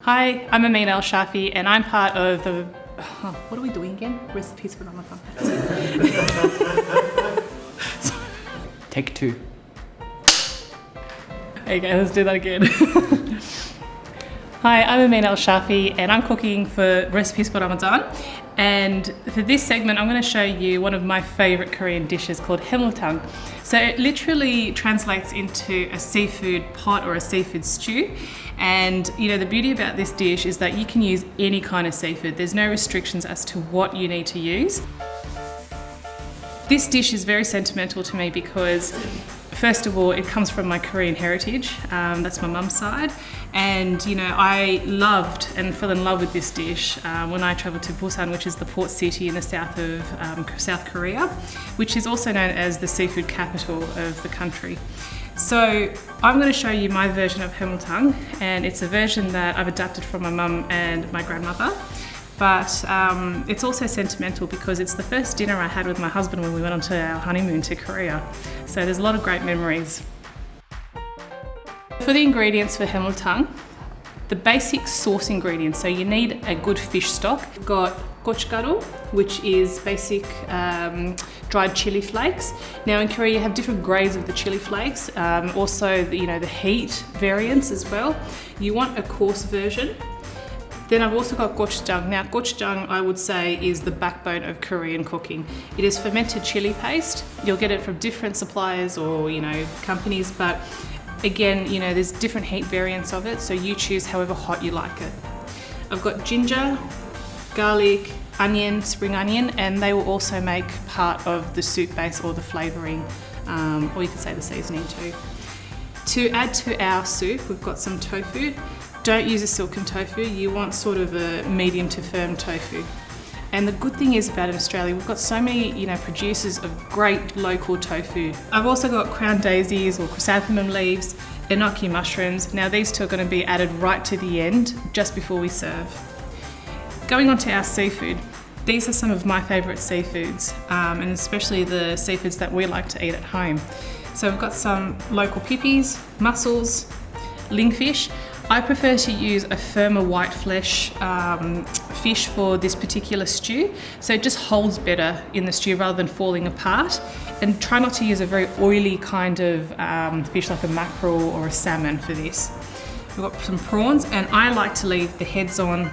Hi, I'm Amina and I'm part of the... what are we doing again? Recipes for Ramadan. Take two. Okay, let's do that again. Hi, I'm Amina and I'm cooking for Recipes for Ramadan. And for this segment, I'm going to show you one of my favorite Korean dishes called Haemultang. So it literally translates into a seafood pot or a seafood stew. And you know, the beauty about this dish is that you can use any kind of seafood. There's no restrictions as to what you need to use. This dish is very sentimental to me because first of all, it comes from my Korean heritage. That's my mum's side. And you know, I loved and fell in love with this dish when I travelled to Busan, which is the port city in the south of South Korea, which is also known as the seafood capital of the country. So I'm going to show you my version of Haemultang, and it's a version that I've adapted from my mum and my grandmother. But it's also sentimental because it's the first dinner I had with my husband when we went on to our honeymoon to Korea. So there's a lot of great memories. For the ingredients for Haemultang, the basic sauce ingredients, so you need a good fish stock. We've got gochugaru, which is basic dried chili flakes. Now in Korea you have different grades of the chili flakes, also the heat variants as well. You want a coarse version. Then I've also got gochujang. Now gochujang, I would say, is the backbone of Korean cooking. It is fermented chili paste. You'll get it from different suppliers or companies, but again, there's different heat variants of it, so you choose however hot you like it. I've got ginger, garlic, onion, spring onion, and they will also make part of the soup base or the flavouring, or you could say the seasoning too. To add to our soup, we've got some tofu. Don't use a silken tofu, you want sort of a medium to firm tofu. And the good thing is about in Australia, we've got so many producers of great local tofu. I've also got crown daisies or chrysanthemum leaves, enoki mushrooms. Now these two are going to be added right to the end, just before we serve. Going on to our seafood, these are some of my favourite seafoods, and especially the seafoods that we like to eat at home. So we've got some local pippies, mussels, lingfish. I prefer to use a firmer white flesh fish for this particular stew, so it just holds better in the stew rather than falling apart. And try not to use a very oily kind of fish like a mackerel or a salmon for this. We've got some prawns, and I like to leave the heads on,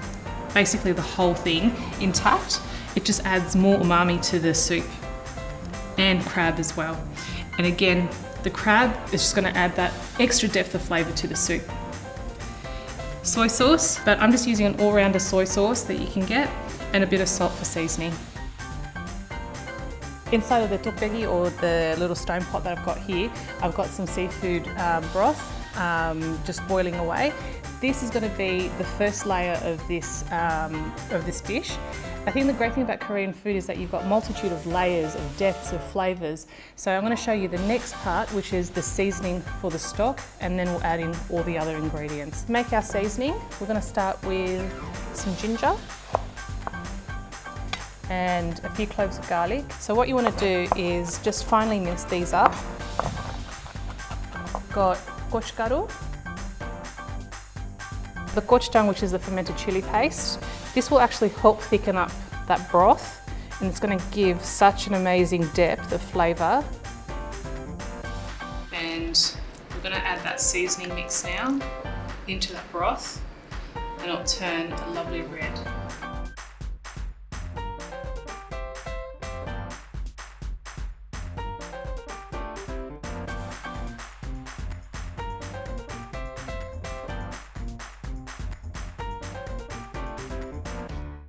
basically the whole thing intact. It just adds more umami to the soup. And crab as well. And again, the crab is just going to add that extra depth of flavour to the soup. Soy sauce, but I'm just using an all-rounder soy sauce that you can get, and a bit of salt for seasoning. Inside of the tteokbegi, or the little stone pot that I've got here, I've got some seafood broth just boiling away. This is going to be the first layer of this dish. I think the great thing about Korean food is that you've got a multitude of layers, of depths, of flavours. So I'm going to show you the next part, which is the seasoning for the stock, and then we'll add in all the other ingredients. To make our seasoning, we're going to start with some ginger and a few cloves of garlic. So what you want to do is just finely mince these up. Got gochugaru, the gochujang, which is the fermented chili paste. This will actually help thicken up that broth, and it's going to give such an amazing depth of flavour. And we're going to add that seasoning mix now into that broth, and it'll turn a lovely red.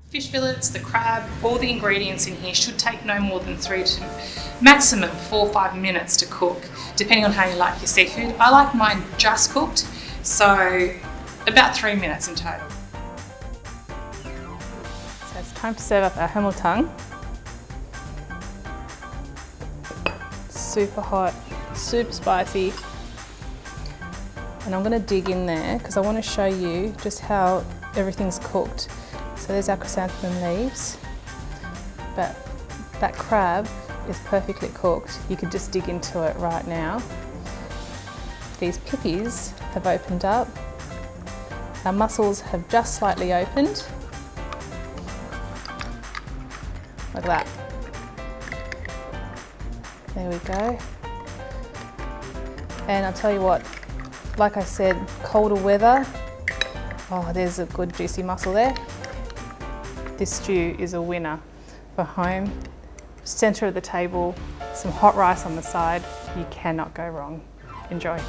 Fish fillets, the crab, all the ingredients in here should take no more than 3 to maximum 4 or 5 minutes to cook, depending on how you like your seafood. I like mine just cooked, so about 3 minutes in total. So it's time to serve up our Haemultang. Super hot, super spicy. And I'm going to dig in there because I want to show you just how everything's cooked. So there's our chrysanthemum leaves, but that crab is perfectly cooked. You could just dig into it right now. These pippies have opened up, Our mussels have just slightly opened. Look at that. There we go. And I'll tell you what, like I said, colder weather. Oh, there's a good juicy mussel there. This stew is a winner for home. Centre of the table, some hot rice on the side. You cannot go wrong. Enjoy.